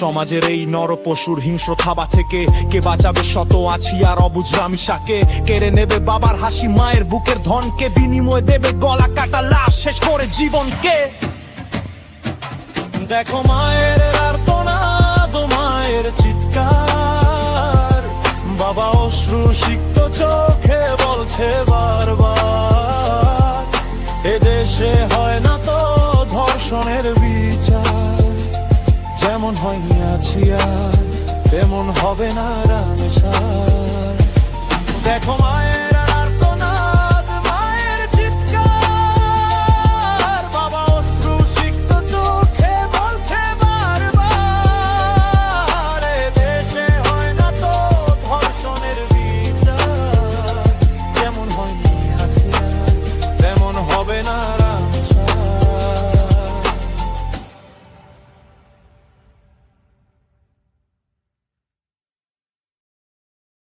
সমাজের এই নরপশুর হিংস্র থাবা থেকে কে বাঁচাবে শত আছি আর অবুঝ রামিসাকে? কেড়ে নেবে বাবার হাসি, মায়ের বুকের ধনকে, বিনিময়ে দেবে গলা কাটা লাশ, শেষ করে জীবনকে। দেখো মায়ের আর্তনাদ, মায়ের চিৎকার, বাবা অশ্রু সিক্ত চোখে বলছে বারবার, এদেশে হয় না তো ধর্ষণের বিচার। যেমন হয়নি আছি আর তেমন হবে না রামেশার। দেখো মায়ের